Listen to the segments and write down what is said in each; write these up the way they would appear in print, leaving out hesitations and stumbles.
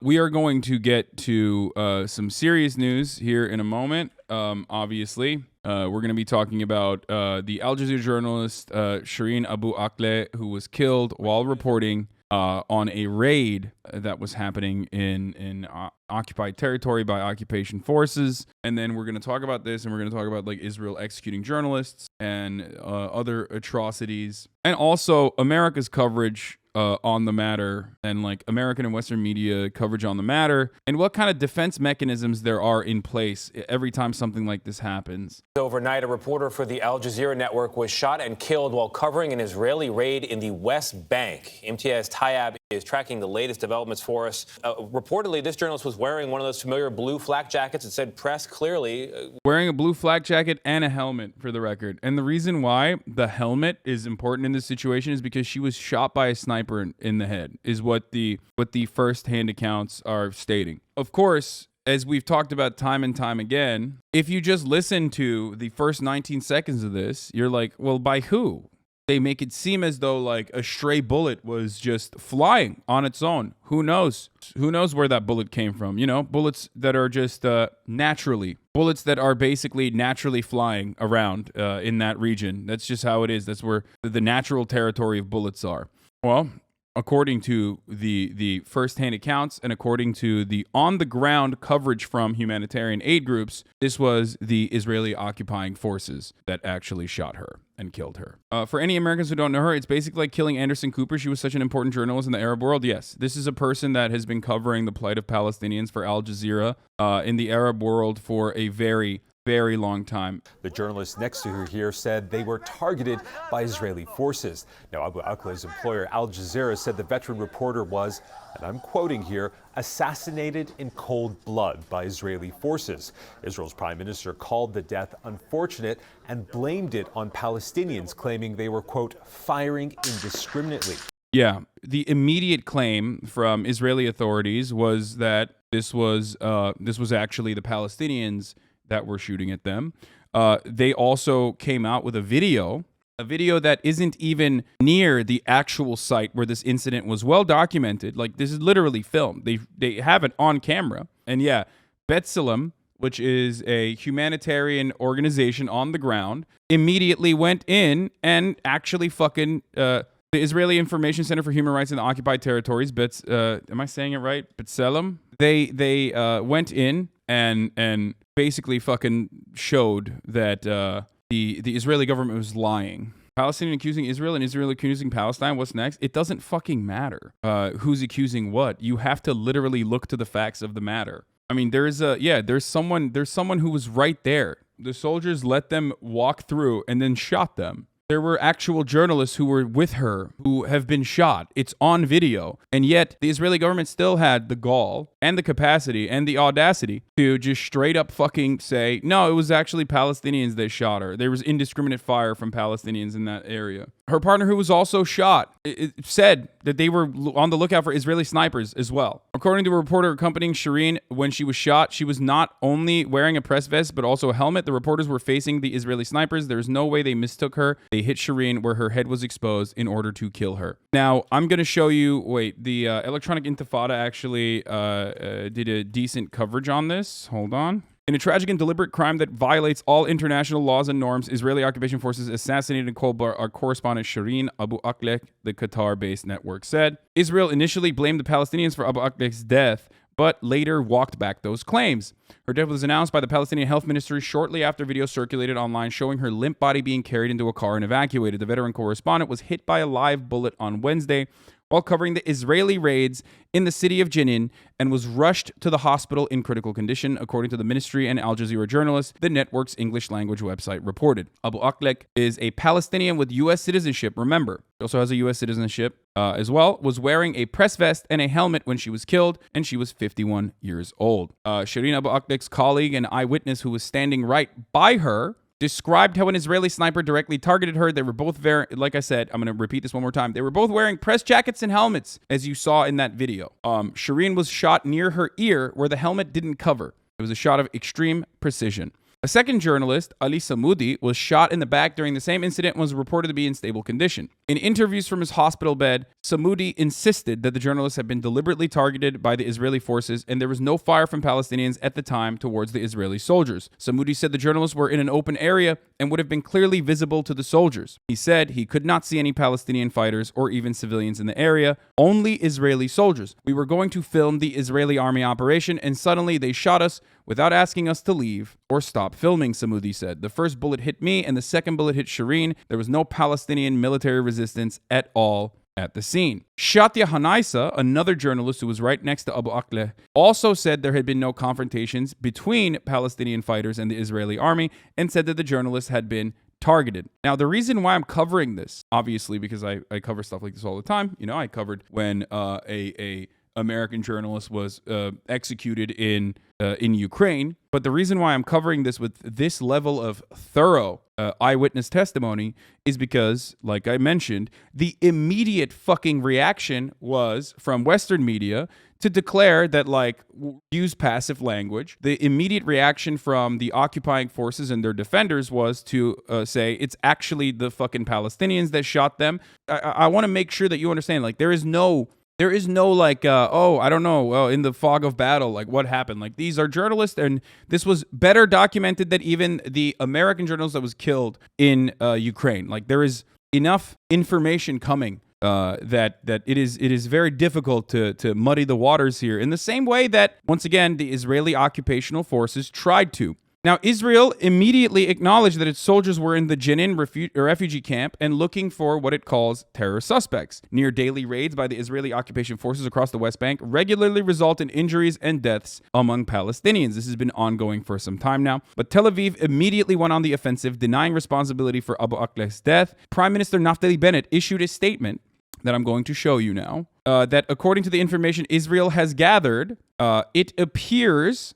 we are going to get to some serious news here in a moment. Obviously, we're going to be talking about the Al Jazeera journalist Shireen Abu Akleh, who was killed while reporting on a raid that was happening in occupied territory by occupation forces. And then we're going to talk about this, and we're going to talk about like Israel executing journalists and other atrocities, and also America's coverage on the matter, and like American and Western media coverage on the matter, and what kind of defense mechanisms there are in place every time something like this happens. Overnight, a reporter for the Al Jazeera network was shot and killed while covering an Israeli raid in the West Bank. MTS Tayyab is tracking the latest developments for us. Reportedly, this journalist was wearing one of those familiar blue flak jackets. It said press clearly. Wearing a blue flak jacket and a helmet, for the record. And the reason why the helmet is important in this situation is because she was shot by a sniper in the head, is what the first-hand accounts are stating. Of course, as we've talked about time and time again, if you just listen to the first 19 seconds of this, you're like, well, by who? They make it seem as though like a stray bullet was just flying on its own. Who knows? Who knows where that bullet came from? You know, bullets that are just bullets that are basically naturally flying around in that region. That's just how it is. That's where the natural territory of bullets are. Well, according to the first-hand accounts and according to the on-the-ground coverage from humanitarian aid groups, this was the Israeli occupying forces that actually shot her and killed her. For any Americans who don't know her, it's basically like killing Anderson Cooper. She was such an important journalist in the Arab world. Yes, this is a person that has been covering the plight of Palestinians for Al Jazeera in the Arab world for a very long time. The journalist next to her here said they were targeted by Israeli forces. Now, Abu Akleh's employer, Al Jazeera, said the veteran reporter was, and I'm quoting here, assassinated in cold blood by Israeli forces. Israel's prime minister called the death unfortunate and blamed it on Palestinians, claiming they were, quote, firing indiscriminately. Yeah, the immediate claim from Israeli authorities was that this was actually the Palestinians that were shooting at them. They also came out with a video that isn't even near the actual site where this incident was well documented. Like, this is literally filmed. They have it on camera. And yeah, B'Tselem, which is a humanitarian organization on the ground, immediately went in and actually fucking the Israeli Information Center for Human Rights in the Occupied Territories, am I saying it right? B'Tselem? They went in and basically fucking showed that the Israeli government was lying. Palestinian accusing Israel and Israel accusing Palestine. What's next? It doesn't fucking matter who's accusing what. You have to literally look to the facts of the matter. I mean, there's someone who was right there. The soldiers let them walk through and then shot them. There were actual journalists who were with her who have been shot. It's on video. And yet the Israeli government still had the gall and the capacity and the audacity to just straight up fucking say, no, it was actually Palestinians that shot her. There was indiscriminate fire from Palestinians in that area. Her partner, who was also shot, it said that they were on the lookout for Israeli snipers as well. According to a reporter accompanying Shireen when she was shot, she was not only wearing a press vest, but also a helmet. The reporters were facing the Israeli snipers. There's no way they mistook her. They hit Shireen where her head was exposed in order to kill her. Now, I'm going to show you, the Electronic Intifada actually did a decent coverage on this. Hold on. In a tragic and deliberate crime that violates all international laws and norms, Israeli occupation forces assassinated in cold blood, our correspondent Shireen Abu Akleh, the Qatar-based network, said. Israel initially blamed the Palestinians for Abu Akleh's death, but later walked back those claims. Her death was announced by the Palestinian Health Ministry shortly after video circulated online showing her limp body being carried into a car and evacuated. The veteran correspondent was hit by a live bullet on Wednesday while covering the Israeli raids in the city of Jenin and was rushed to the hospital in critical condition, according to the ministry and Al Jazeera journalist, the network's English language website reported. Abu Akleh is a Palestinian with U.S. citizenship. Remember, she also has a U.S. citizenship as well, was wearing a press vest and a helmet when she was killed, and she was 51 years old. Shireen Abu Akleh's colleague and eyewitness who was standing right by her described how an Israeli sniper directly targeted her. They were both like I said, I'm going to repeat this one more time. They were both wearing press jackets and helmets, as you saw in that video. Shireen was shot near her ear where the helmet didn't cover. It was a shot of extreme precision. A second journalist, Ali Samudi, was shot in the back during the same incident and was reported to be in stable condition. In interviews from his hospital bed, Samudi insisted that the journalist had been deliberately targeted by the Israeli forces and there was no fire from Palestinians at the time towards the Israeli soldiers. Samudi said the journalists were in an open area and would have been clearly visible to the soldiers. He said he could not see any Palestinian fighters or even civilians in the area, only Israeli soldiers. We were going to film the Israeli army operation and suddenly they shot us without asking us to leave or stop filming, Samudi said. The first bullet hit me and the second bullet hit Shireen. There was no Palestinian military resistance at all at the scene. Shatia Hanaisa, another journalist who was right next to Abu Akleh, also said there had been no confrontations between Palestinian fighters and the Israeli army and said that the journalist had been targeted. Now, the reason why I'm covering this, obviously, because I cover stuff like this all the time. You know, I covered when a American journalist was executed in Ukraine. But the reason why I'm covering this with this level of thorough eyewitness testimony is because, like I mentioned, the immediate fucking reaction was from Western media to declare that, like, use passive language. The immediate reaction from the occupying forces and their defenders was to say it's actually the fucking Palestinians that shot them. I want to make sure that you understand, like, there is no like, I don't know, in the fog of battle, like what happened. Like these are journalists and this was better documented than even the American journalist that was killed in Ukraine. Like there is enough information coming that it is very difficult to muddy the waters here in the same way that, once again, the Israeli occupational forces tried to. Now, Israel immediately acknowledged that its soldiers were in the Jenin refugee camp and looking for what it calls terror suspects. Near daily raids by the Israeli occupation forces across the West Bank regularly result in injuries and deaths among Palestinians. This has been ongoing for some time now. But Tel Aviv immediately went on the offensive, denying responsibility for Abu Akleh's death. Prime Minister Naftali Bennett issued a statement that I'm going to show you now, that according to the information Israel has gathered, it appears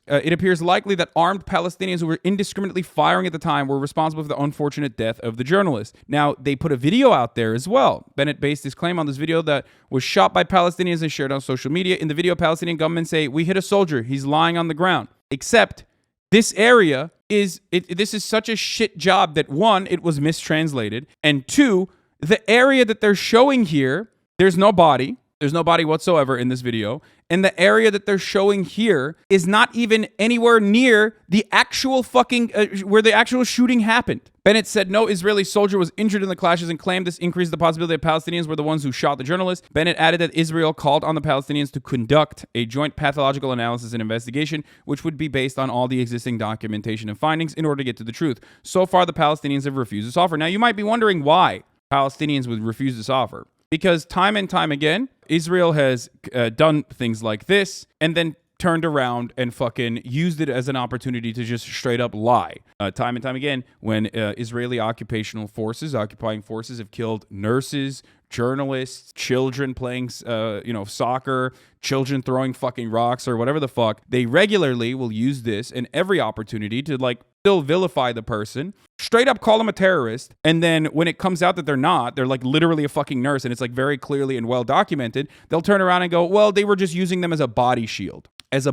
likely that armed Palestinians who were indiscriminately firing at the time were responsible for the unfortunate death of the journalist. Now, they put a video out there as well. Bennett based his claim on this video that was shot by Palestinians and shared on social media. In the video, Palestinian gunmen say, "We hit a soldier. He's lying on the ground." Except this area this is such a shit job that, one, it was mistranslated, and two, the area that they're showing here, there's no body. There's no body whatsoever in this video. And the area that they're showing here is not even anywhere near the actual fucking, where the actual shooting happened. Bennett said no Israeli soldier was injured in the clashes and claimed this increased the possibility that Palestinians were the ones who shot the journalist. Bennett added that Israel called on the Palestinians to conduct a joint pathological analysis and investigation, which would be based on all the existing documentation and findings in order to get to the truth. So far, the Palestinians have refused this offer. Now, you might be wondering why Palestinians would refuse this offer. Because time and time again, Israel has done things like this and then turned around and fucking used it as an opportunity to just straight up lie. Time and time again, when Israeli occupying forces have killed nurses, journalists, children playing, soccer, children throwing fucking rocks or whatever the fuck, they regularly will use this and every opportunity to like still vilify the person, straight up call them a terrorist, and then when it comes out that they're not, they're like literally a fucking nurse and it's like very clearly and well documented, they'll turn around and go, well, they were just using them as a body shield. This is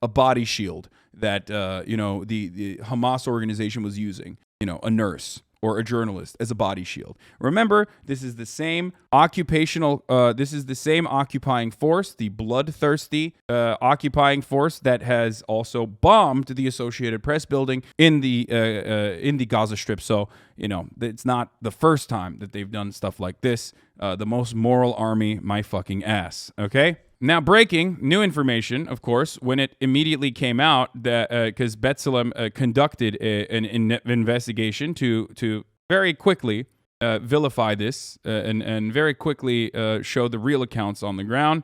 a body shield that, the Hamas organization was using, a nurse or a journalist as a body shield. Remember, this is the same occupying force, the bloodthirsty occupying force that has also bombed the Associated Press building in the Gaza Strip. So, it's not the first time that they've done stuff like this. The most moral army, my fucking ass. Okay? Now, breaking new information, of course, when it immediately came out that because B'Tselem conducted an investigation to very quickly vilify this and very quickly show the real accounts on the ground.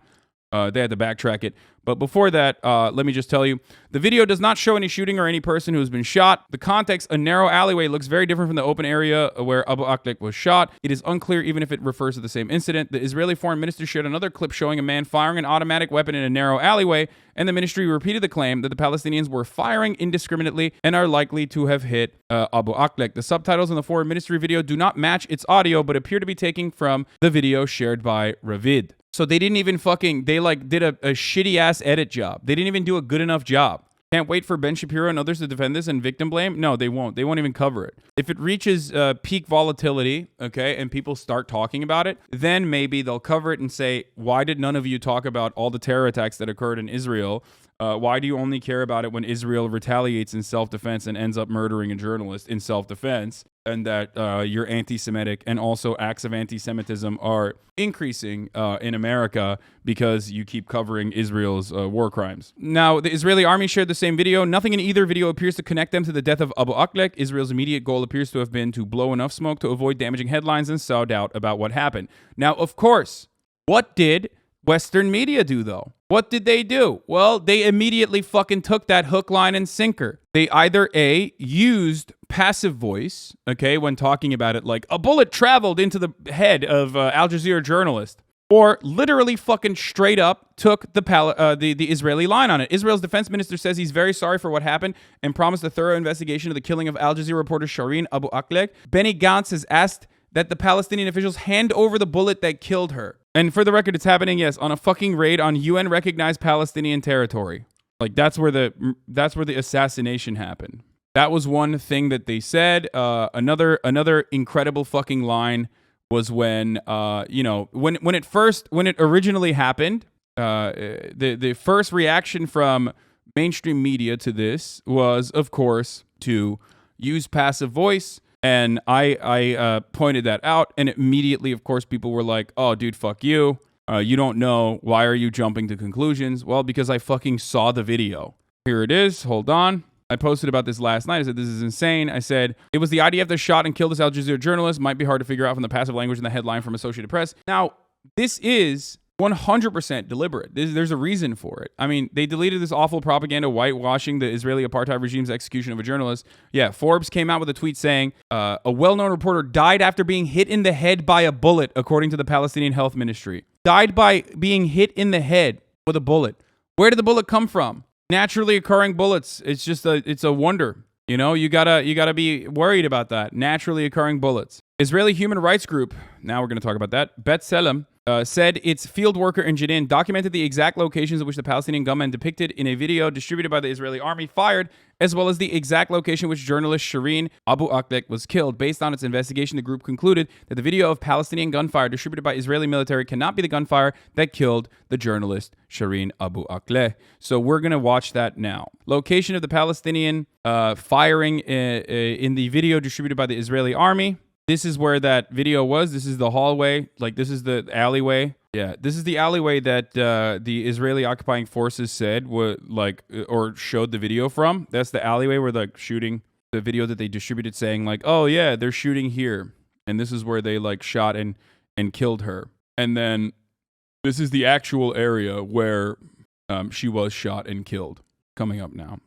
They had to backtrack it. But before that, let me just tell you, the video does not show any shooting or any person who has been shot. The context, a narrow alleyway, looks very different from the open area where Abu Akleh was shot. It is unclear even if it refers to the same incident. The Israeli foreign minister shared another clip showing a man firing an automatic weapon in a narrow alleyway, and the ministry repeated the claim that the Palestinians were firing indiscriminately and are likely to have hit Abu Akleh. The subtitles in the foreign ministry video do not match its audio, but appear to be taken from the video shared by Ravid. So they didn't even did a shitty ass edit job. They didn't even do a good enough job. Can't wait for Ben Shapiro and others to defend this and victim blame? No, they won't. They won't even cover it. If it reaches peak volatility, okay, and people start talking about it, then maybe they'll cover it and say, why did none of you talk about all the terror attacks that occurred in Israel? Why do you only care about it when Israel retaliates in self-defense and ends up murdering a journalist in self-defense? And that you're anti-Semitic, and also acts of anti-Semitism are increasing in America because you keep covering Israel's war crimes. Now, the Israeli army shared the same video. Nothing in either video appears to connect them to the death of Abu Akleh. Israel's immediate goal appears to have been to blow enough smoke to avoid damaging headlines and sow doubt about what happened. Now, of course, what did Western media do, though? What did they do? Well, they immediately fucking took that hook, line, and sinker. They either A, used passive voice, okay, when talking about it, like a bullet traveled into the head of Al Jazeera journalist, or literally fucking straight up took the Israeli line on it. Israel's defense minister says he's very sorry for what happened and promised a thorough investigation of the killing of Al Jazeera reporter Shireen Abu Akleh. Benny Gantz has asked that the Palestinian officials hand over the bullet that killed her. And for the record, it's happening, yes, on a fucking raid on UN-recognized Palestinian territory. Like, that's where the assassination happened. That was one thing that they said. Another incredible fucking line was when when it originally happened, the first reaction from mainstream media to this was, of course, to use passive voice. And I pointed that out, and immediately, of course, people were like, oh, dude, fuck you. You don't know. Why are you jumping to conclusions? Well, because I fucking saw the video. Here it is. Hold on. I posted about this last night. I said, this is insane. I said, it was the IDF that shot and killed this Al Jazeera journalist. Might be hard to figure out from the passive language in the headline from Associated Press. Now, this is 100% deliberate. There's a reason for it. I mean, they deleted this awful propaganda whitewashing the Israeli apartheid regime's execution of a journalist. Yeah, Forbes came out with a tweet saying, a well-known reporter died after being hit in the head by a bullet, according to the Palestinian Health Ministry. Died by being hit in the head with a bullet. Where did the bullet come from? Naturally occurring bullets. It's just it's a wonder. You know, you gotta be worried about that. Naturally occurring bullets. Israeli human rights group, now we're going to talk about that, B'Tselem, said its field worker in Jenin documented the exact locations at which the Palestinian gunman depicted in a video distributed by the Israeli army fired, as well as the exact location which journalist Shireen Abu Akleh was killed. Based on its investigation, the group concluded that the video of Palestinian gunfire distributed by Israeli military cannot be the gunfire that killed the journalist Shireen Abu Akleh. So we're going to watch that now. Location of the Palestinian firing in the video distributed by the Israeli army. This is where that video was. This is the hallway. Like, this is the alleyway. Yeah, this is the alleyway that the Israeli occupying forces said or showed the video from. That's the alleyway where they're shooting, the video that they distributed saying like, oh yeah, they're shooting here. And this is where they like shot and killed her. And then this is the actual area where she was shot and killed. Coming up now.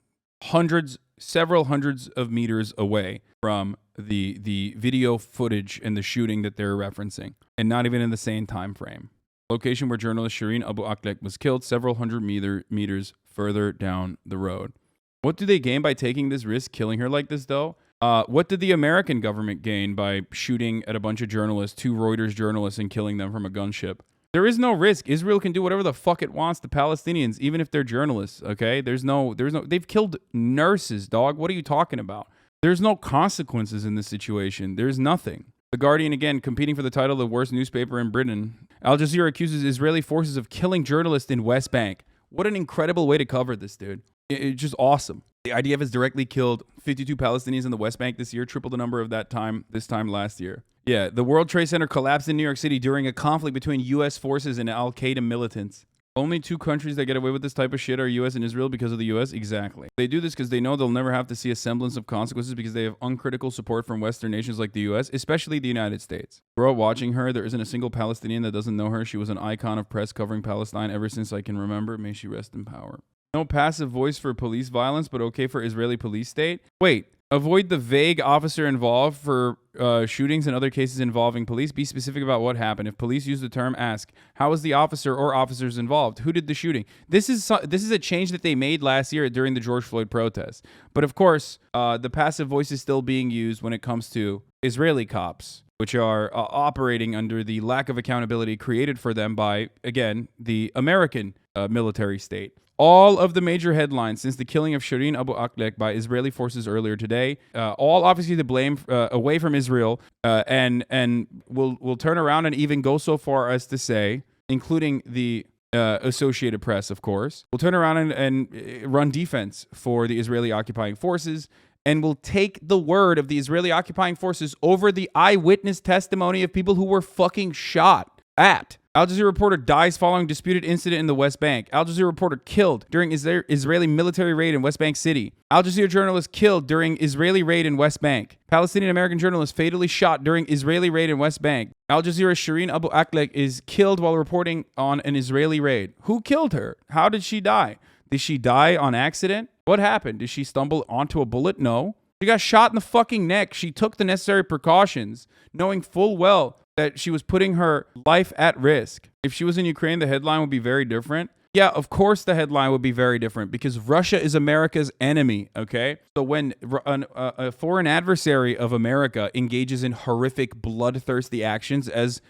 Several hundreds of meters away from the video footage and the shooting that they're referencing, and not even in the same time frame. Location where journalist Shireen Abu Akleh was killed several hundred meters further down the road. What do they gain by taking this risk, killing her like this, though? What did the American government gain by shooting at a bunch of journalists, 2 Reuters journalists, and killing them from a gunship? There is no risk. Israel can do whatever the fuck it wants to Palestinians, even if they're journalists, okay? There's no, they've killed nurses, dog. What are you talking about? There's no consequences in this situation. There's nothing. The Guardian, again, competing for the title of the worst newspaper in Britain. Al Jazeera accuses Israeli forces of killing journalists in West Bank. What an incredible way to cover this, dude. It's just awesome. The IDF has directly killed 52 Palestinians in the West Bank this year, triple the number of this time last year. Yeah, the World Trade Center collapsed in New York City during a conflict between U.S. forces and Al-Qaeda militants. Only 2 countries that get away with this type of shit are U.S. and Israel because of the U.S.? Exactly. They do this because they know they'll never have to see a semblance of consequences because they have uncritical support from Western nations like the U.S., especially the United States. Grew up watching her. There isn't a single Palestinian that doesn't know her. She was an icon of press covering Palestine ever since I can remember. May she rest in power. No passive voice for police violence, but okay for Israeli police state? Wait. Avoid the vague officer involved for shootings and other cases involving police. Be specific about what happened. If police use the term, ask, how was the officer or officers involved? Who did the shooting? This is a change that they made last year during the George Floyd protests. But of course, the passive voice is still being used when it comes to Israeli cops. which are operating under the lack of accountability created for them by, again, the American military state. All of the major headlines since the killing of Shireen Abu Akleh by Israeli forces earlier today, all obviously the blame away from Israel, and will turn around and even go so far as to say, including the Associated Press, of course, will turn around and run defense for the Israeli occupying forces, and will take the word of the Israeli occupying forces over the eyewitness testimony of people who were fucking shot at. Al Jazeera reporter dies following disputed incident in the West Bank. Al Jazeera reporter killed during Israeli military raid in West Bank City. Al Jazeera journalist killed during Israeli raid in West Bank. Palestinian American journalist fatally shot during Israeli raid in West Bank. Al Jazeera's Shireen Abu Akleh is killed while reporting on an Israeli raid. Who killed her? How did she die? Did she die on accident? What happened? Did she stumble onto a bullet? No. She got shot in the fucking neck. She took the necessary precautions, knowing full well that she was putting her life at risk. If she was in Ukraine, the headline would be very different. Yeah, of course the headline would be very different because Russia is America's enemy, okay? So when a foreign adversary of America engages in horrific, bloodthirsty actions as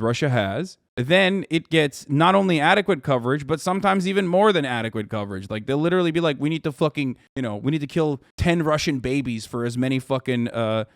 Russia has, then it gets not only adequate coverage, but sometimes even more than adequate coverage. Like, they'll literally be like, we need to fucking, we need to kill 10 Russian babies for as many fucking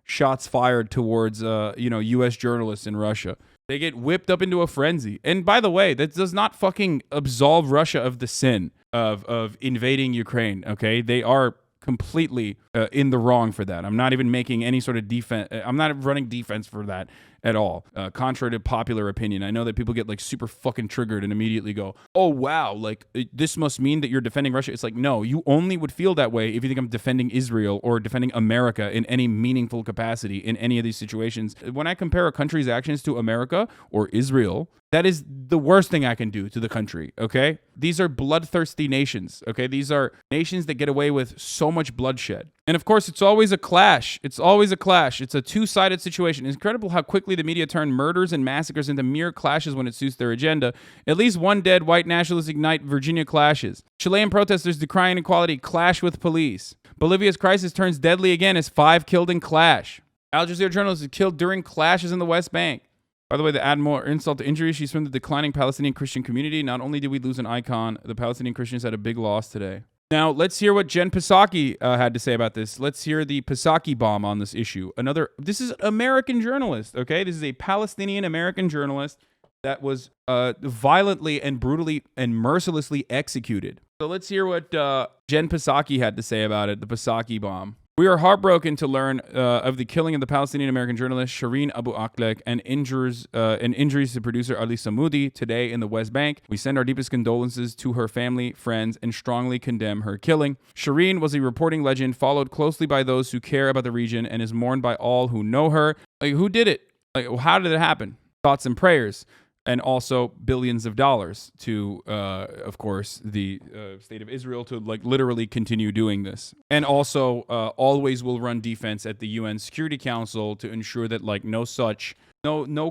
shots fired towards, U.S. journalists in Russia. They get whipped up into a frenzy. And by the way, that does not fucking absolve Russia of the sin of invading Ukraine, okay? They are completely in the wrong for that. I'm not even making any sort of defense. I'm not running defense for that at all. Contrary to popular opinion, I know that people get like super fucking triggered and immediately go, oh wow, like this must mean that you're defending Russia. It's like, no, you only would feel that way if you think I'm defending Israel or defending America in any meaningful capacity in any of these situations. When I compare a country's actions to America or Israel, that is the worst thing I can do to the country, okay? These are bloodthirsty nations, okay? These are nations that get away with so much bloodshed. And of course, it's always a clash. It's always a clash. It's a two-sided situation. It's incredible how quickly the media turn murders and massacres into mere clashes when it suits their agenda. At least one dead white nationalists ignite Virginia clashes. Chilean protesters decrying inequality clash with police. Bolivia's crisis turns deadly again as 5 killed in clash. Al Jazeera journalist is killed during clashes in the West Bank. By the way, to add more insult to injury, she's from the declining Palestinian Christian community. Not only did we lose an icon, the Palestinian Christians had a big loss today. Now, let's hear what Jen Psaki had to say about this. Let's hear the Psaki bomb on this issue. This is an American journalist, okay? This is a Palestinian American journalist that was violently and brutally and mercilessly executed. So let's hear what Jen Psaki had to say about it, the Psaki bomb. We are heartbroken to learn of the killing of the Palestinian-American journalist Shireen Abu Akleh and injuries to producer Ali Samoudi today in the West Bank. We send our deepest condolences to her family, friends, and strongly condemn her killing. Shireen was a reporting legend followed closely by those who care about the region and is mourned by all who know her. Like, who did it? Like, how did it happen? Thoughts and prayers. And also billions of dollars to, of course, the state of Israel to like literally continue doing this. And also always will run defense at the UN Security Council to ensure that like no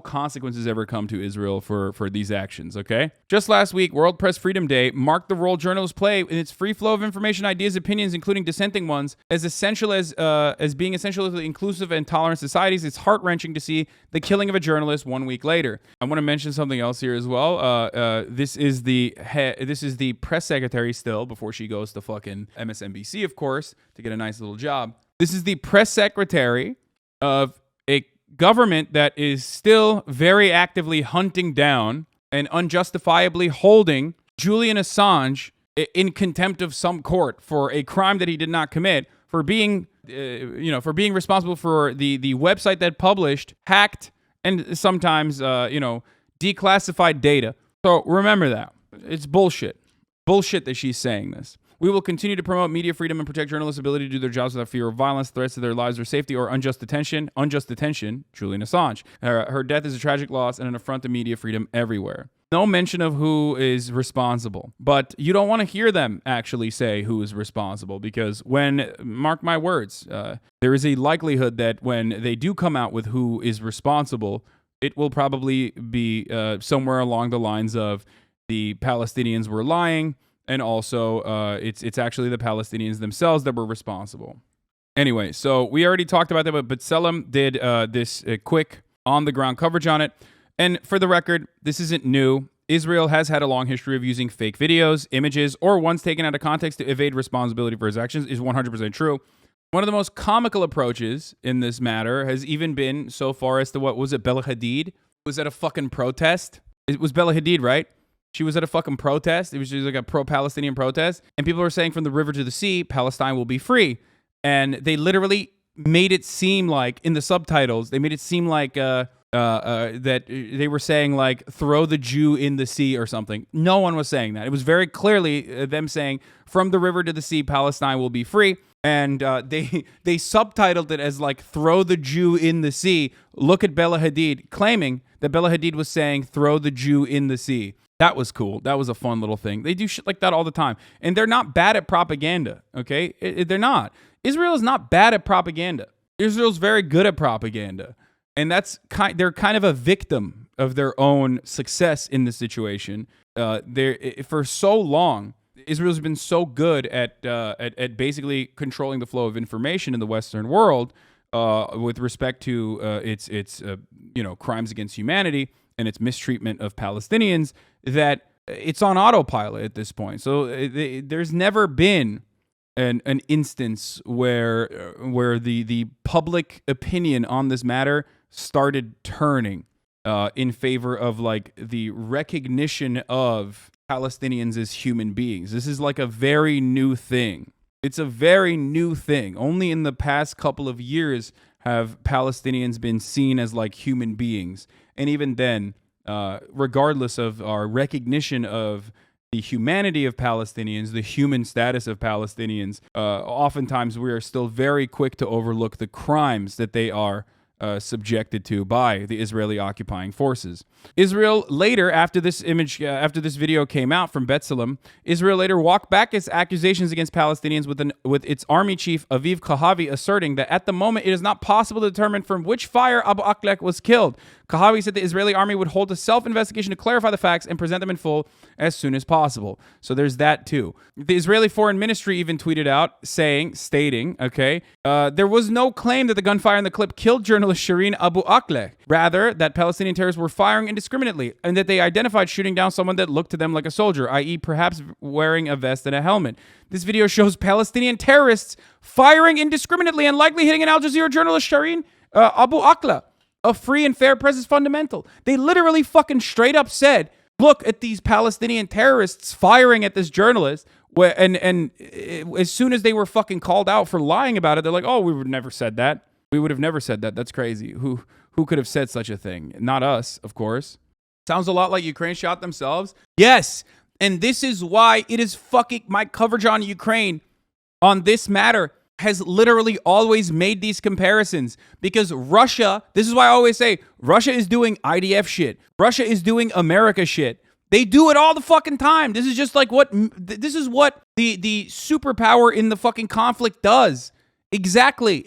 consequences ever come to Israel for these actions, okay? Just last week, World Press Freedom Day marked the role journalists play in its free flow of information, ideas, opinions, including dissenting ones, as essential as being essential to inclusive and tolerant societies. It's heart-wrenching to see the killing of a journalist 1 week later. I want to mention something else here as well. This is the press secretary still, before she goes to fucking MSNBC, of course, to get a nice little job. This is the press secretary of a government that is still very actively hunting down and unjustifiably holding Julian Assange in contempt of some court for a crime that he did not commit, for being responsible for the website that published hacked and sometimes declassified data. So remember that. It's bullshit that she's saying this. We will continue to promote media freedom and protect journalists' ability to do their jobs without fear of violence, threats to their lives or safety, or unjust detention. Julian Assange. Her death is a tragic loss and an affront to media freedom everywhere. No mention of who is responsible. But you don't want to hear them actually say who is responsible, because mark my words, there is a likelihood that when they do come out with who is responsible, it will probably be somewhere along the lines of the Palestinians were lying, and also it's actually the Palestinians themselves that were responsible. Anyway, so we already talked about that, but B'Tselem did this quick on-the-ground coverage on it. And for the record, this isn't new. Israel has had a long history of using fake videos, images, or ones taken out of context to evade responsibility for its actions is 100% true. One of the most comical approaches in this matter has even been so far as to what was it, Bella Hadid was at a fucking protest. It was Bella Hadid, right? She was at a fucking protest. It was just like a pro-Palestinian protest. And people were saying from the river to the sea, Palestine will be free. And they literally made it seem like, in the subtitles, they made it seem like that they were saying like, throw the Jew in the sea or something. No one was saying that. It was very clearly them saying, from the river to the sea, Palestine will be free. And they subtitled it as like, throw the Jew in the sea. Look at Bella Hadid, claiming that Bella Hadid was saying, throw the Jew in the sea. That was cool. That was a fun little thing. They do shit like that all the time. And they're not bad at propaganda, okay? They're not. Israel is not bad at propaganda. Israel's very good at propaganda. And they're kind of a victim of their own success in this situation. For so long, Israel's been so good at basically controlling the flow of information in the Western world with respect to its crimes against humanity and its mistreatment of Palestinians, that it's on autopilot at this point. So there's never been an instance where the public opinion on this matter started turning in favor of like the recognition of Palestinians as human beings. This is like a very new thing. It's a very new thing. Only in the past couple of years have Palestinians been seen as like human beings. And even then, regardless of our recognition of the humanity of Palestinians, the human status of Palestinians, oftentimes we are still very quick to overlook the crimes that they are subjected to by the Israeli occupying forces. Israel later, after this video came out from B'Tselem, Israel later walked back its accusations against Palestinians with its army chief Aviv Kahavi asserting that at the moment it is not possible to determine from which fire Abu Akleh was killed. Kahavi said the Israeli army would hold a self-investigation to clarify the facts and present them in full as soon as possible. So there's that too. The Israeli Foreign Ministry even tweeted out stating, there was no claim that the gunfire in the clip killed journalist Shireen Abu Akleh. Rather, that Palestinian terrorists were firing indiscriminately and that they identified shooting down someone that looked to them like a soldier, i.e. perhaps wearing a vest and a helmet. This video shows Palestinian terrorists firing indiscriminately and likely hitting an Al Jazeera journalist, Shireen Abu Akleh. A free and fair press is fundamental. They literally fucking straight up said, look at these Palestinian terrorists firing at this journalist. And as soon as they were fucking called out for lying about it, they're like, oh, we would have never said that. We would have never said that. That's crazy. Who could have said such a thing? Not us, of course. Sounds a lot like Ukraine shot themselves. Yes. And this is why it is fucking my coverage on Ukraine on this matter has literally always made these comparisons, because Russia, this is why I always say, Russia is doing IDF shit. Russia is doing America shit. They do it all the fucking time. This is just like what the superpower in the fucking conflict does. Exactly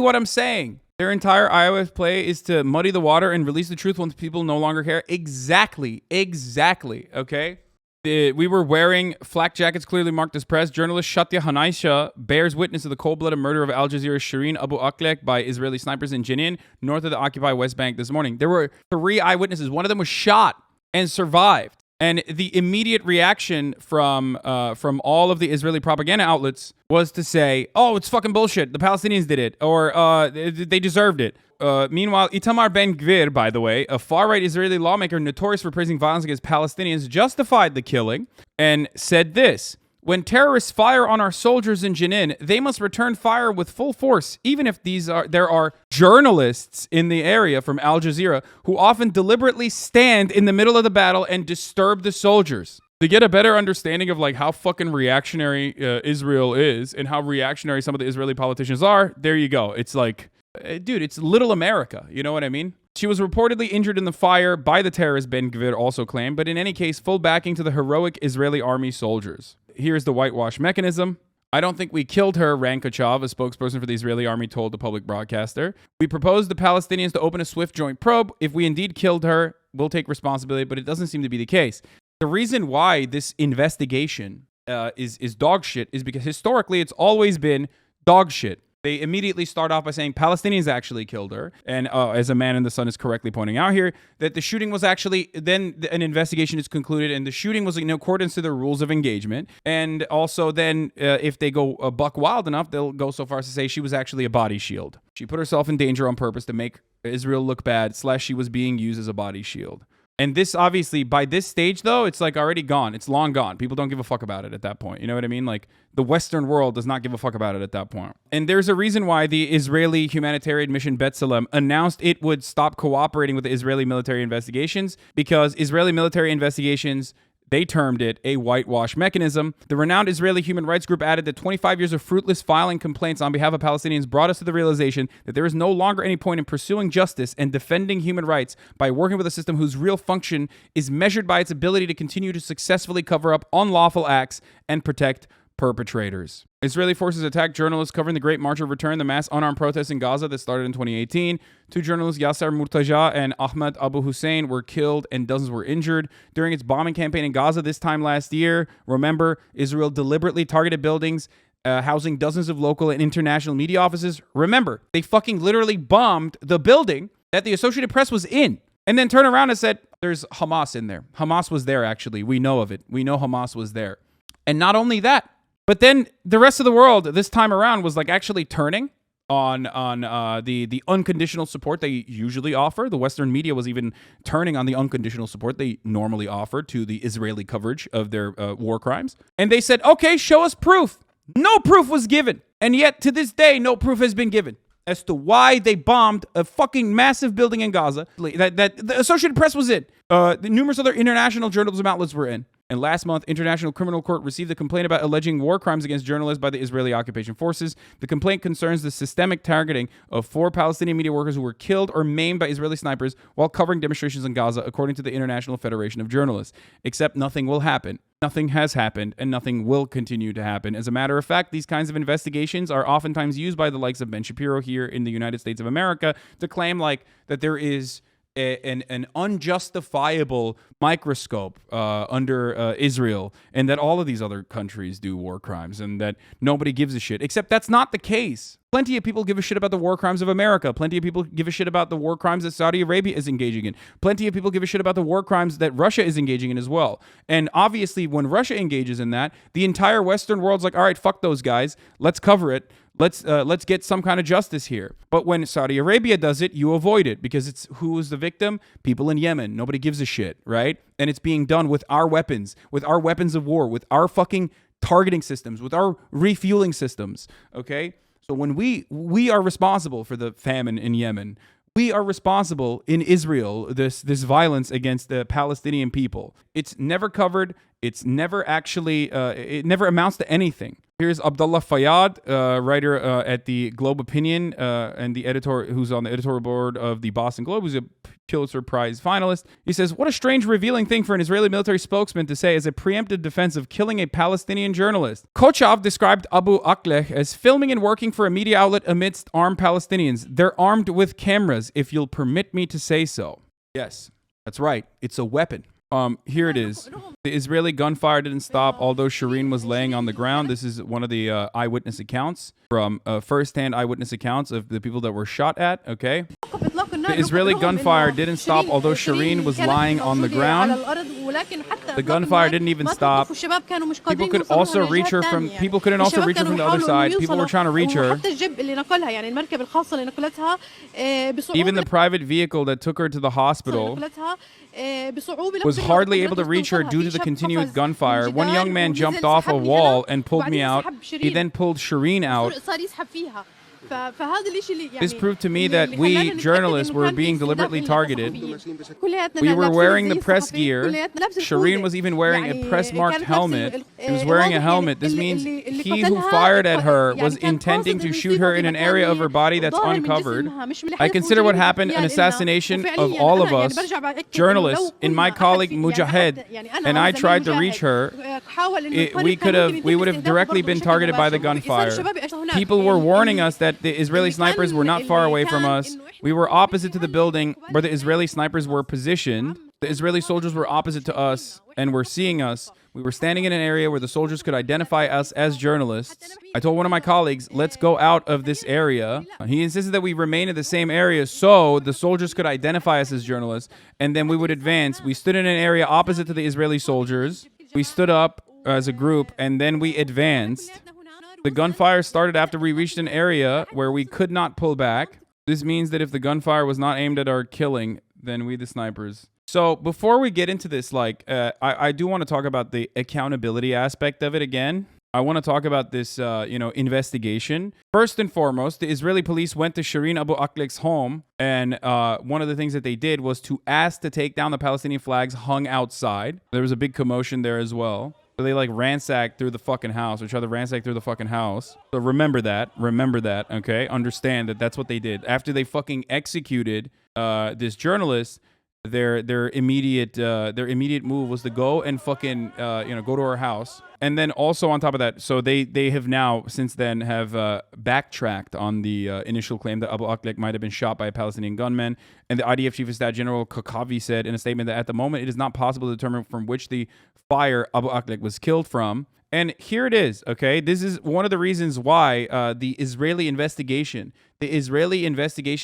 what I'm saying. Their entire iOS play is to muddy the water and release the truth once people no longer care. Exactly, okay? We were wearing flak jackets clearly marked as press. Journalist Shatya Hanaisha bears witness to the cold-blooded murder of Al Jazeera's Shireen Abu Akleh by Israeli snipers in Jenin, north of the occupied West Bank this morning. There were 3 eyewitnesses. One of them was shot and survived. And the immediate reaction from all of the Israeli propaganda outlets was to say, oh, it's fucking bullshit. The Palestinians did it, or they deserved it. Meanwhile, Itamar Ben-Gvir, by the way, a far-right Israeli lawmaker notorious for praising violence against Palestinians, justified the killing and said this: when terrorists fire on our soldiers in Jenin, they must return fire with full force, even if there are journalists in the area from Al Jazeera who often deliberately stand in the middle of the battle and disturb the soldiers. To get a better understanding of like how fucking reactionary Israel is and how reactionary some of the Israeli politicians are, there you go. It's like, dude, it's little America. You know what I mean? She was reportedly injured in the fire by the terrorist, Ben-Gvir also claimed, but in any case, full backing to the heroic Israeli army soldiers. Here's the whitewash mechanism. I don't think we killed her, Rankochov, a spokesperson for the Israeli army, told the public broadcaster. We proposed the Palestinians to open a swift joint probe. If we indeed killed her, we'll take responsibility, but it doesn't seem to be the case. The reason why this investigation is dog shit is because historically it's always been dog shit. They immediately start off by saying Palestinians actually killed her. And as a man in the sun is correctly pointing out here, that the shooting was actually, then an investigation is concluded, and the shooting was in accordance to the rules of engagement. And also then, if they go buck wild enough, they'll go so far as to say she was actually a body shield. She put herself in danger on purpose to make Israel look bad, / she was being used as a body shield. And this, obviously, by this stage, though, it's like already gone. It's long gone. People don't give a fuck about it at that point. You know what I mean? Like, the Western world does not give a fuck about it at that point. And there's a reason why the Israeli humanitarian mission B'Tselem announced it would stop cooperating with the Israeli military investigations, because Israeli military investigations, they termed it a whitewash mechanism. The renowned Israeli human rights group added that 25 years of fruitless filing complaints on behalf of Palestinians brought us to the realization that there is no longer any point in pursuing justice and defending human rights by working with a system whose real function is measured by its ability to continue to successfully cover up unlawful acts and protect perpetrators. Israeli forces attacked journalists covering the Great March of Return, the mass unarmed protests in Gaza that started in 2018. 2 journalists, Yasser Murtaja and Ahmed Abu Hussein, were killed and dozens were injured during its bombing campaign in Gaza this time last year. Remember, Israel deliberately targeted buildings housing dozens of local and international media offices. Remember, they fucking literally bombed the building that the Associated Press was in, and then turned around and said, there's Hamas in there. Hamas was there, actually. We know of it. We know Hamas was there. And not only that, but then the rest of the world this time around was like actually turning on the unconditional support they usually offer. The Western media was even turning on the unconditional support they normally offer to the Israeli coverage of their war crimes. And they said, okay, show us proof. No proof was given. And yet to this day, no proof has been given as to why they bombed a fucking massive building in Gaza that the Associated Press was in. The numerous other international journalism outlets were in. And last month, International Criminal Court received a complaint about alleging war crimes against journalists by the Israeli occupation forces. The complaint concerns the systemic targeting of 4 Palestinian media workers who were killed or maimed by Israeli snipers while covering demonstrations in Gaza, according to the International Federation of Journalists. Except nothing will happen. Nothing has happened, and nothing will continue to happen. As a matter of fact, these kinds of investigations are oftentimes used by the likes of Ben Shapiro here in the United States of America to claim like that there is an unjustifiable microscope under Israel, and that all of these other countries do war crimes, and that nobody gives a shit. Except that's not the case. Plenty of people give a shit about the war crimes of America. Plenty of people give a shit about the war crimes that Saudi Arabia is engaging in. Plenty of people give a shit about the war crimes that Russia is engaging in as well. And obviously, when Russia engages in that, the entire Western world's like, all right, fuck those guys. Let's cover it. Let's get some kind of justice here. But when Saudi Arabia does it, you avoid it, because it's who is the victim? People in Yemen. Nobody gives a shit, right? And it's being done with our weapons of war, with our fucking targeting systems, with our refueling systems, okay? So when we are responsible for the famine in Yemen, we are responsible in Israel, this violence against the Palestinian people. It's never covered. It's never actually, it never amounts to anything. Here's Abdullah Fayyad, writer at the Globe Opinion and the editor who's on the editorial board of the Boston Globe, who's a Pulitzer Prize finalist. He says, what a strange, revealing thing for an Israeli military spokesman to say as a preemptive defense of killing a Palestinian journalist. Kochav described Abu Akleh as filming and working for a media outlet amidst armed Palestinians. They're armed with cameras, if you'll permit me to say so. Yes, that's right. It's a weapon. Here it is. The Israeli gunfire didn't stop, although Shireen was laying on the ground. This is one of the eyewitness accounts from first-hand eyewitness accounts of the people that were shot at, okay? The Israeli gunfire didn't stop, although Shireen was lying on the ground. The gunfire didn't even stop. People could also reach her from, people couldn't also reach her from the other side. People were trying to reach her. Even the private vehicle that took her to the hospital was hardly able to reach her due to the continued gunfire. One young man jumped off a wall and pulled me out. He then pulled Shireen out. This proved to me that we, journalists, were being deliberately targeted. We were wearing the press gear. Shireen was even wearing a press-marked helmet. He was wearing a helmet. This means he who fired at her was intending to shoot her in an area of her body that's uncovered. I consider what happened an assassination of all of us, journalists, and my colleague Mujahid, and I tried to reach her. We would have directly been targeted by the gunfire. People were warning us that the Israeli snipers were not far away from us. We were opposite to the building where the Israeli snipers were positioned. The Israeli soldiers were opposite to us and were seeing us, We were standing in an area where the soldiers could identify us as journalists. I told one of my colleagues, let's go out of this area. He insisted that we remain in the same area so the soldiers could identify us as journalists, and then we would advance. We stood in an area opposite to the Israeli soldiers. We stood up as a group, and then we advanced. The gunfire started after we reached an area where we could not pull back. This means that if the gunfire was not aimed at our killing, then we the snipers. So before we get into this, I do want to talk about the accountability aspect of it again. I want to talk about this, investigation. First and foremost, the Israeli police went to Shireen Abu Akleh's home, and one of the things that they did was to ask to take down the Palestinian flags hung outside. There was a big commotion there as well. So they ransacked through the fucking house, or tried to ransack through the fucking house. So remember that, okay? Understand that that's what they did. After they fucking executed this journalist, their immediate move was to go and fucking go to her house. And then also on top of that, so they have now since then have backtracked on the initial claim that Abu Akleh might have been shot by a Palestinian gunman. And the IDF Chief of Staff General Kokavi said in a statement that at the moment it is not possible to determine from which the fire Abu Akleh was killed from. And here it is, okay? This is one of the reasons why the Israeli investigation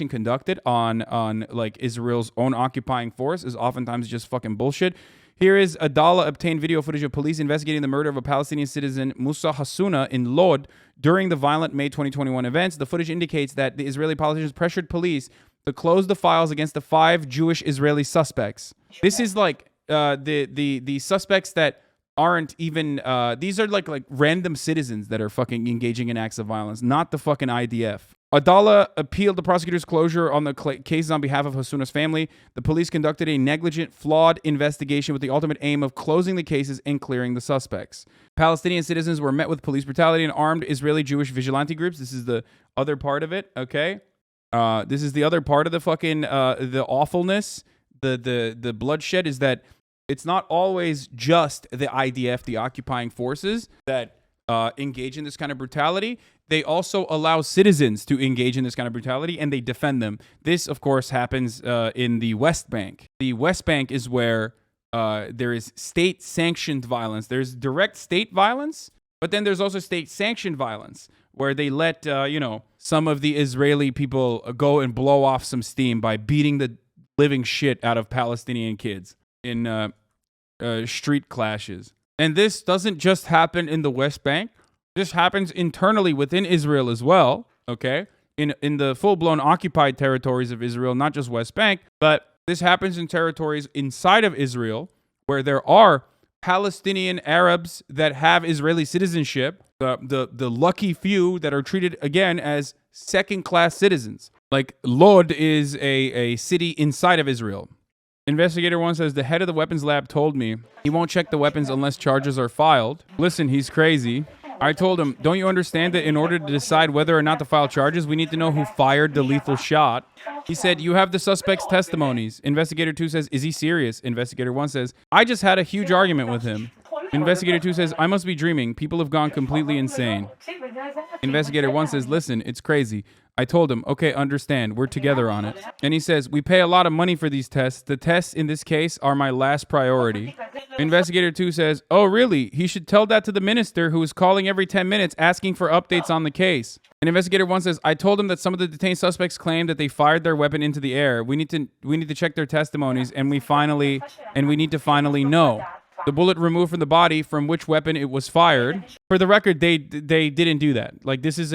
conducted on Israel's own occupying force is oftentimes just fucking bullshit. Here is Adala obtained video footage of police investigating the murder of a Palestinian citizen, Musa Hasuna, in Lod during the violent May 2021 events. The footage indicates that the Israeli politicians pressured police to close the files against the 5 Jewish Israeli suspects. This is the suspects that aren't even these are like random citizens that are fucking engaging in acts of violence, not the fucking IDF. Adala appealed the prosecutor's closure on the cases on behalf of Hasuna's family. The police conducted a negligent, flawed investigation with the ultimate aim of closing the cases and clearing the suspects. Palestinian citizens were met with police brutality and armed Israeli Jewish vigilante groups. This is the other part of it, okay? This is the other part of the fucking the awfulness, the bloodshed, is that it's not always just the IDF, the occupying forces, that engage in this kind of brutality. They also allow citizens to engage in this kind of brutality, and they defend them. This, of course, happens in the West Bank. The West Bank is where there is state-sanctioned violence. There's direct state violence, but then there's also state-sanctioned violence, where they let, some of the Israeli people go and blow off some steam by beating the living shit out of Palestinian kids in street clashes. And this doesn't just happen in the West Bank. This happens internally within Israel as well, okay? In the full-blown occupied territories of Israel, not just West Bank, but this happens in territories inside of Israel where there are Palestinian Arabs that have Israeli citizenship, the lucky few that are treated, again, as second-class citizens. Like Lod is a city inside of Israel. Investigator 1 says, the head of the weapons lab told me he won't check the weapons unless charges are filed. Listen, he's crazy. I told him, don't you understand that in order to decide whether or not to file charges, we need to know who fired the lethal shot? He said, you have the suspect's testimonies. Investigator 2 says, is he serious? Investigator 1 says, I just had a huge argument with him. Investigator 2 says, I must be dreaming. People have gone completely insane. Investigator 1 says, listen, it's crazy. I told him, okay, understand. We're together on it. And he says, we pay a lot of money for these tests. The tests in this case are my last priority. Investigator 2 says, oh, really? He should tell that to the minister who is calling every 10 minutes asking for updates on the case. And Investigator 1 says, I told him that some of the detained suspects claimed that they fired their weapon into the air. We need to check their testimonies, and we need to finally know the bullet removed from the body from which weapon it was fired. For the record, they didn't do that. Like, this is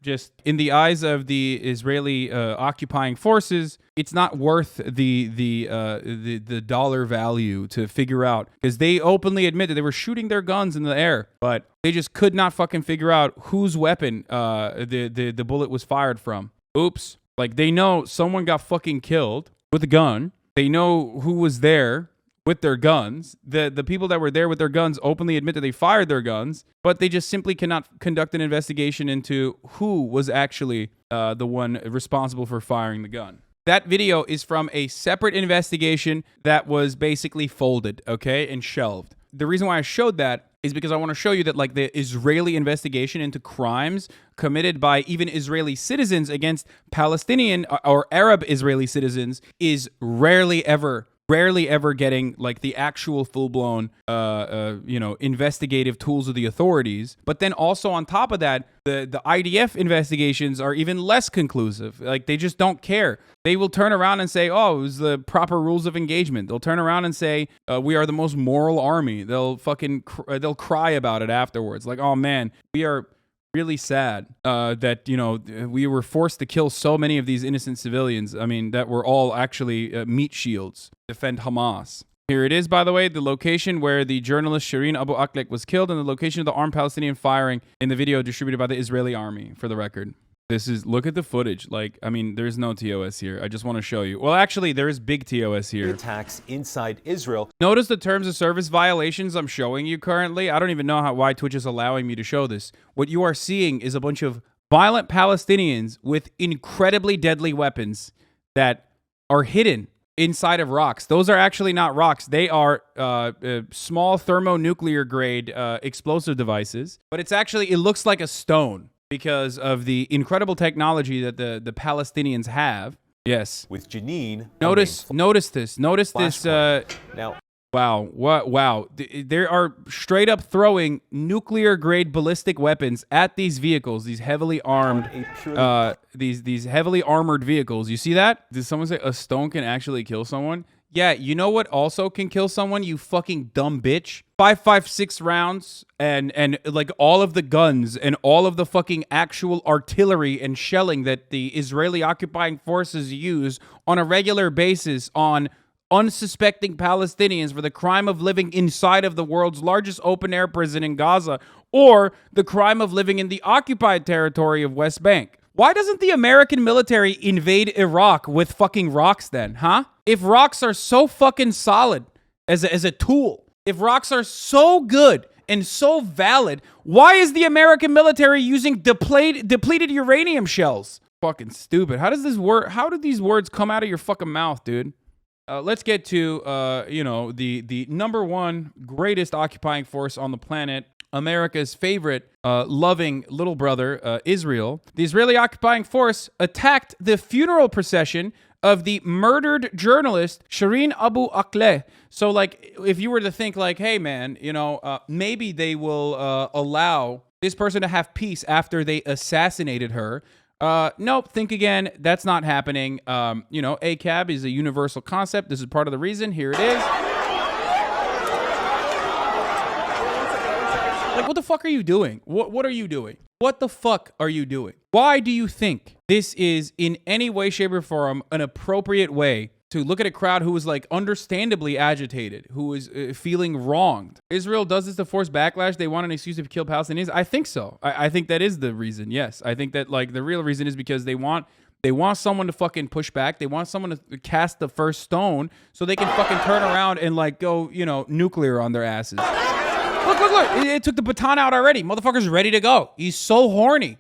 just in the eyes of the Israeli occupying forces, it's not worth the dollar value to figure out, because they openly admit that they were shooting their guns in the air, but they just could not fucking figure out whose weapon the bullet was fired from. Oops. Like, they know someone got fucking killed with a gun. They know who was there with their guns. The people that were there with their guns openly admit that they fired their guns, but they just simply cannot conduct an investigation into who was actually the one responsible for firing the gun. That video is from a separate investigation that was basically folded, okay, and shelved. The reason why I showed that is because I want to show you that, like, the Israeli investigation into crimes committed by even Israeli citizens against Palestinian or Arab Israeli citizens is rarely ever rarely ever getting like the actual full-blown, investigative tools of the authorities. But then also on top of that, the IDF investigations are even less conclusive. Like, they just don't care. They will turn around and say, oh, it was the proper rules of engagement. They'll turn around and say, we are the most moral army. They'll they'll cry about it afterwards. Like, oh man, we are really sad that, we were forced to kill so many of these innocent civilians. I mean, that were all actually meat shields to defend Hamas. Here it is, by the way, the location where the journalist Shireen Abu Akleh was killed and the location of the armed Palestinian firing in the video distributed by the Israeli army, for the record. Look at the footage. Like, I mean, there's no TOS here. I just want to show you. Well, actually, there is big TOS here. Attacks inside Israel. Notice the terms of service violations I'm showing you currently. I don't even know why Twitch is allowing me to show this. What you are seeing is a bunch of violent Palestinians with incredibly deadly weapons that are hidden inside of rocks. Those are actually not rocks. They are small thermonuclear grade explosive devices. But it looks like a stone, because of the incredible technology that the Palestinians have. Yes. With Jenin. Notice this. Now. Wow. Wow. They are straight up throwing nuclear grade ballistic weapons at these vehicles, these heavily armed, these heavily armored vehicles. You see that? Did someone say a stone can actually kill someone? Yeah, you know what also can kill someone, you fucking dumb bitch? 5.56 rounds and like all of the guns and all of the fucking actual artillery and shelling that the Israeli occupying forces use on a regular basis on unsuspecting Palestinians for the crime of living inside of the world's largest open-air prison in Gaza, or the crime of living in the occupied territory of West Bank. Why doesn't the American military invade Iraq with fucking rocks then, huh? If rocks are so fucking solid as a tool, if rocks are so good and so valid, why is the American military using depleted uranium shells? Fucking stupid. How do these words come out of your fucking mouth, dude? Let's get to, the number one greatest occupying force on the planet, America's favorite loving little brother, Israel. The Israeli occupying force attacked the funeral procession of the murdered journalist Shireen Abu Akleh. So, like, if you were to think, like, hey, man, maybe they will allow this person to have peace after they assassinated her. Nope, think again. That's not happening. ACAB is a universal concept. This is part of the reason. Here it is. Like, what the fuck are you doing? What are you doing? What the fuck are you doing? Why do you think this is in any way, shape, or form an appropriate way to look at a crowd who is, like, understandably agitated, who is feeling wronged? Israel does this to force backlash. They want an excuse to kill Palestinians. I think so. I think that is the reason. Yes, I think that, like, the real reason is because they want someone to fucking push back. They want someone to cast the first stone so they can fucking turn around and, like, go, nuclear on their asses. Look. It took the baton out already. Motherfucker's ready to go. He's so horny.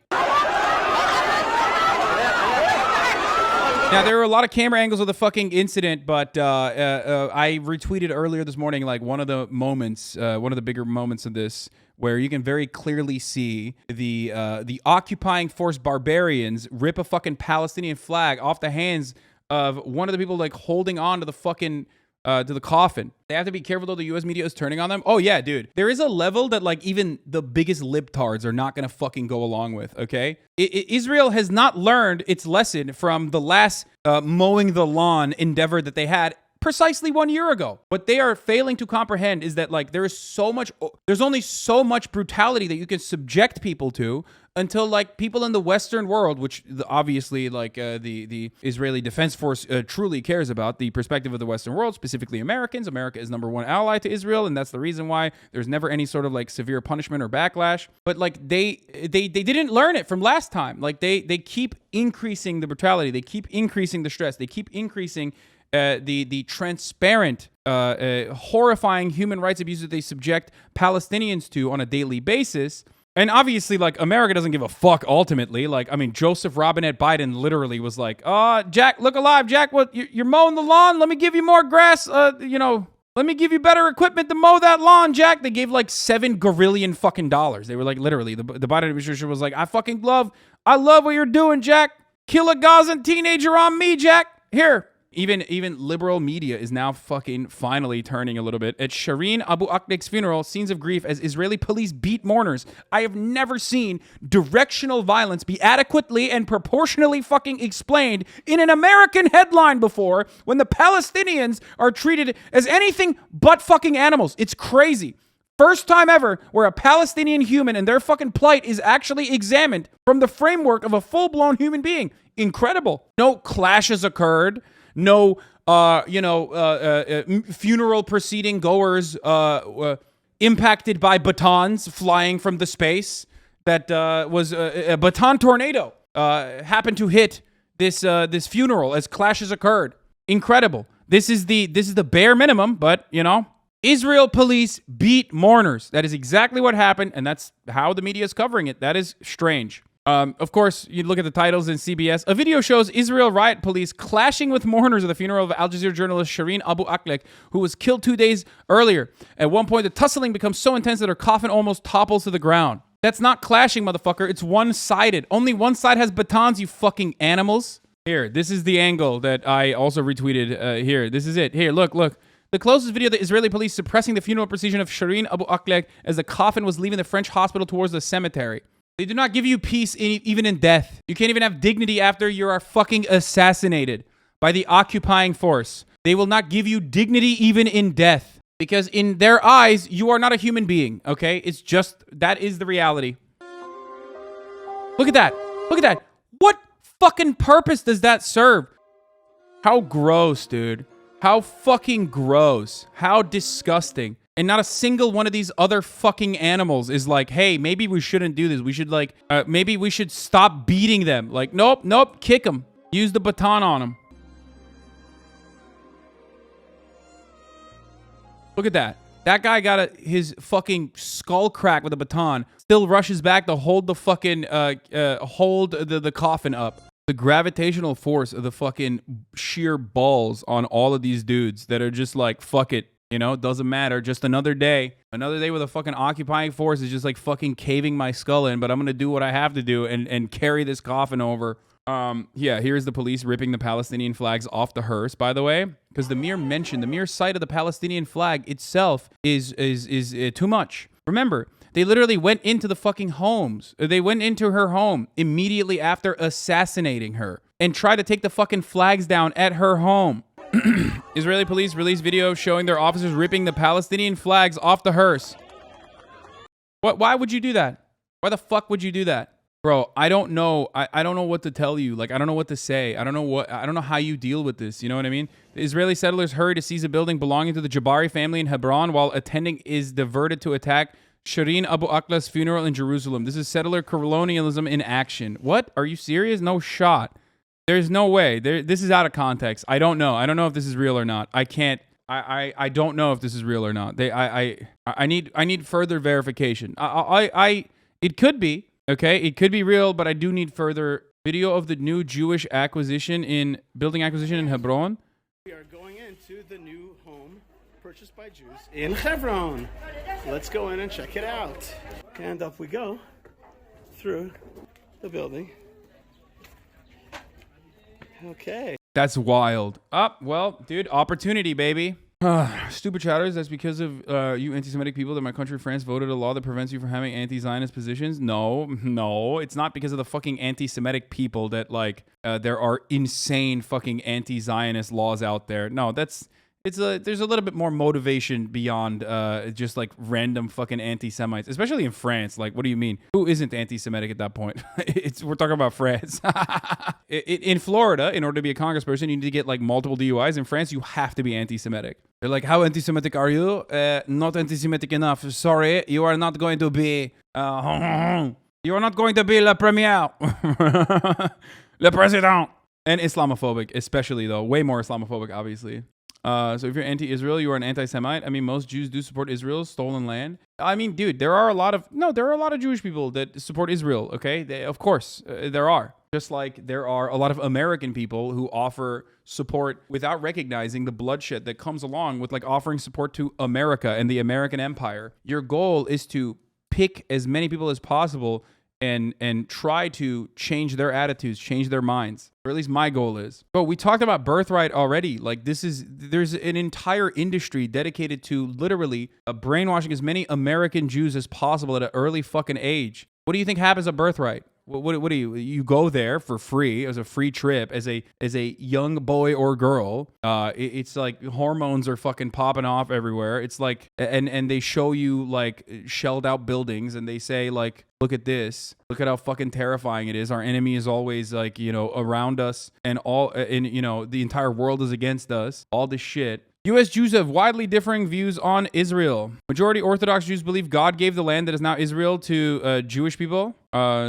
Now, there were a lot of camera angles of the fucking incident, but I retweeted earlier this morning, like, one of the bigger moments of this, where you can very clearly see the occupying force barbarians rip a fucking Palestinian flag off the hands of one of the people, like, holding on to the fucking to the coffin. They have to be careful, though. The U.S. media is turning on them. Oh, yeah, dude. There is a level that, like, even the biggest libtards are not going to fucking go along with, okay? Israel has not learned its lesson from the last mowing the lawn endeavor that they had precisely 1 year ago. What they are failing to comprehend is that, like, there's only so much brutality that you can subject people to until, like, people in the Western world, which obviously, like, the Israeli Defense Force truly cares about, the perspective of the Western world, specifically Americans. America is number one ally to Israel, and that's the reason why there's never any sort of, like, severe punishment or backlash. But, like, they didn't learn it from last time. Like, they keep increasing the brutality. They keep increasing the stress. They keep increasing the transparent, horrifying human rights abuses they subject Palestinians to on a daily basis. And obviously, like, America doesn't give a fuck ultimately. Like, I mean, Joseph Robinette Biden literally was like, Jack, look alive, Jack, what, you're mowing the lawn? Let me give you more grass, let me give you better equipment to mow that lawn, Jack. They gave, like, $7 gazillion fucking dollars. They were like, literally, the Biden administration was like, I love what you're doing, Jack. Kill a Gazan teenager on me, Jack. Here, Even liberal media is now fucking finally turning a little bit. At Shireen Abu Akleh's funeral, scenes of grief as Israeli police beat mourners. I have never seen directional violence be adequately and proportionally fucking explained in an American headline before, when the Palestinians are treated as anything but fucking animals. It's crazy. First time ever where a Palestinian human and their fucking plight is actually examined from the framework of a full-blown human being. Incredible. No clashes occurred. No, funeral proceeding goers impacted by batons flying from the space. That was a baton tornado happened to hit this funeral as clashes occurred. Incredible. This is the bare minimum, but Israel police beat mourners. That is exactly what happened, and that's how the media is covering it. That is strange. Of course, you look at the titles in CBS. A video shows Israel riot police clashing with mourners at the funeral of Al Jazeera journalist Shireen Abu Akleh, who was killed 2 days earlier. At one point, the tussling becomes so intense that her coffin almost topples to the ground. That's not clashing, motherfucker. It's one-sided. Only one side has batons, you fucking animals. Here, this is the angle that I also retweeted. Here, this is it. Here, look. The closest video, the Israeli police suppressing the funeral procession of Shireen Abu Akleh as the coffin was leaving the French hospital towards the cemetery. They do not give you peace even in death. You can't even have dignity after you are fucking assassinated by the occupying force. They will not give you dignity even in death, because in their eyes, you are not a human being, okay? It's just, that is the reality. Look at that. Look at that. What fucking purpose does that serve? How gross, dude. How fucking gross. How disgusting. And not a single one of these other fucking animals is like, hey, maybe we shouldn't do this. We should maybe we should stop beating them. Like, nope, kick them. Use the baton on them. Look at that. That guy got his fucking skull cracked with a baton. Still rushes back to hold the fucking, hold the coffin up. The gravitational force of the fucking sheer balls on all of these dudes that are just like, fuck it. It doesn't matter. Just another day. Another day with a fucking occupying force is just like fucking caving my skull in, but I'm going to do what I have to do and carry this coffin over. Yeah, here's the police ripping the Palestinian flags off the hearse, by the way, because the mere sight of the Palestinian flag itself is too much. Remember, they literally went into the fucking homes. They went into her home immediately after assassinating her and tried to take the fucking flags down at her home. Israeli police released video showing their officers ripping the Palestinian flags off the hearse. Why would you do that? Why the fuck would you do that? Bro, I don't know. I don't know what to tell you. Like, I don't know what to say. I don't know how you deal with this. You know what I mean? The Israeli settlers hurried to seize a building belonging to the Jabari family in Hebron while attending is diverted to attack Shireen Abu Akleh's funeral in Jerusalem. This is settler colonialism in action. What? Are you serious? No shot. There's no way. This is out of context. I don't know. I don't know if this is real or not. I can't. I don't know if this is real or not. I need further verification. It could be. Okay, it could be real, but I do need further video of the new Jewish building acquisition in Hebron. We are going into the new home purchased by Jews in Hebron. Let's go in and check it out. And up we go through the building. Okay. That's wild. Well, dude, opportunity, baby. Stupid chatters, that's because of you anti-Semitic people that my country, France, voted a law that prevents you from having anti-Zionist positions. No, it's not because of the fucking anti-Semitic people that, there are insane fucking anti-Zionist laws out there. No, there's a little bit more motivation beyond just like random fucking anti-Semites, especially in France. Like, what do you mean? Who isn't anti-Semitic at that point? We're talking about France. In Florida, in order to be a congressperson, you need to get like multiple DUIs. In France, you have to be anti-Semitic. They're like, how anti-Semitic are you? Not anti-Semitic enough. Sorry, you are not going to be. You are not going to be le premier, le président. And Islamophobic, especially though, way more Islamophobic, obviously. So if you're anti-Israel, you are an anti-Semite. I mean, most Jews do support Israel's stolen land. I mean, dude, there are a lot of Jewish people that support Israel, okay? Of course, there are. Just like there are a lot of American people who offer support without recognizing the bloodshed that comes along with like offering support to America and the American empire. Your goal is to pick as many people as possible and try to change their attitudes, change their minds. Or at least my goal is. But we talked about birthright already. Like there's an entire industry dedicated to literally brainwashing as many American Jews as possible at an early fucking age. What do you think happens at birthright? What do you go there for free as a free trip as a young boy or girl? It's like hormones are fucking popping off everywhere. It's like and they show you like shelled out buildings and they say like, look at this, look at how fucking terrifying it is. Our enemy is always like, you know, around us and you know, the entire world is against us. All this shit. U.S. Jews have widely differing views on Israel. Majority Orthodox Jews believe God gave the land that is now Israel to Jewish people.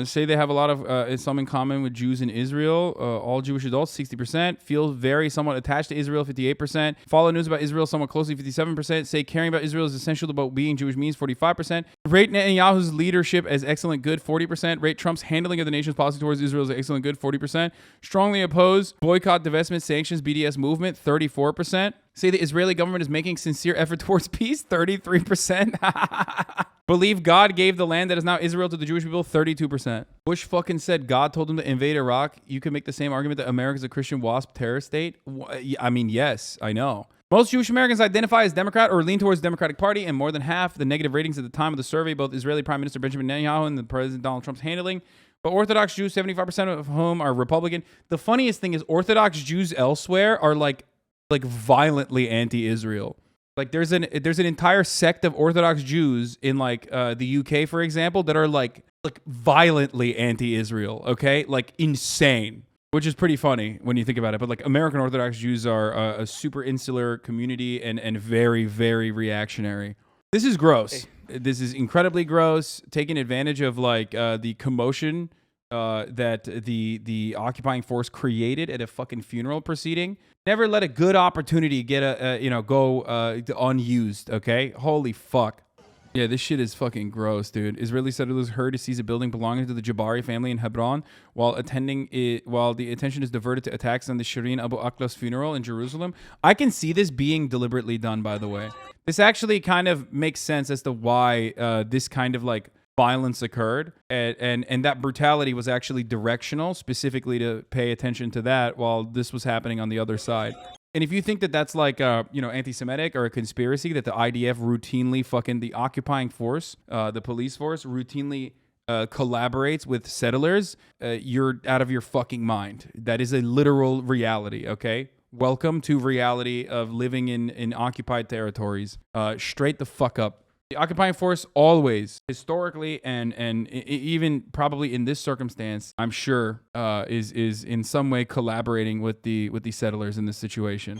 Say they have a lot of some in common with Jews in Israel. All Jewish adults, 60%. Feel very somewhat attached to Israel, 58%. Follow news about Israel somewhat closely, 57%. Say caring about Israel is essential to about being Jewish means, 45%. Rate Netanyahu's leadership as excellent good, 40%. Rate Trump's handling of the nation's policy towards Israel as excellent good, 40%. Strongly oppose boycott, divestment, sanctions, BDS movement, 34%. Say the Israeli government is making sincere effort towards peace, 33%. Believe God gave the land that is now Israel to the Jewish people, 32%. Bush fucking said God told him to invade Iraq. You can make the same argument that America is a Christian WASP terror state. I mean, yes, I know. Most Jewish Americans identify as Democrat or lean towards the Democratic Party, and more than half the negative ratings at the time of the survey, both Israeli Prime Minister Benjamin Netanyahu and the President Donald Trump's handling. But Orthodox Jews, 75% of whom are Republican. The funniest thing is Orthodox Jews elsewhere are like violently anti-Israel. Like there's an entire sect of Orthodox Jews in like the UK, for example, that are like violently anti-Israel. Okay, like insane, which is pretty funny when you think about it. But like American Orthodox Jews are a super insular community and very, very reactionary. This is gross. This is incredibly gross. Taking advantage of like the commotion that the occupying force created at a fucking funeral proceeding. Never let a good opportunity get go unused. Okay, holy fuck. Yeah, this shit is fucking gross, dude. Israeli settlers heard to seize a building belonging to the Jabari family in Hebron while the attention is diverted to attacks on the Shireen Abu Akleh's funeral in Jerusalem. I can see this being deliberately done, by the way. This actually kind of makes sense as to why this kind of like violence occurred, and that brutality was actually directional, specifically to pay attention to that while this was happening on the other side. And if you think that that's like anti-Semitic or a conspiracy, that the IDF routinely fucking the occupying force, the police force routinely collaborates with settlers, you're out of your fucking mind. That is a literal reality. Okay. Welcome to reality of living in occupied territories. Straight the fuck up. The occupying force always, historically, and even probably in this circumstance, I'm sure, is in some way collaborating with the settlers in this situation.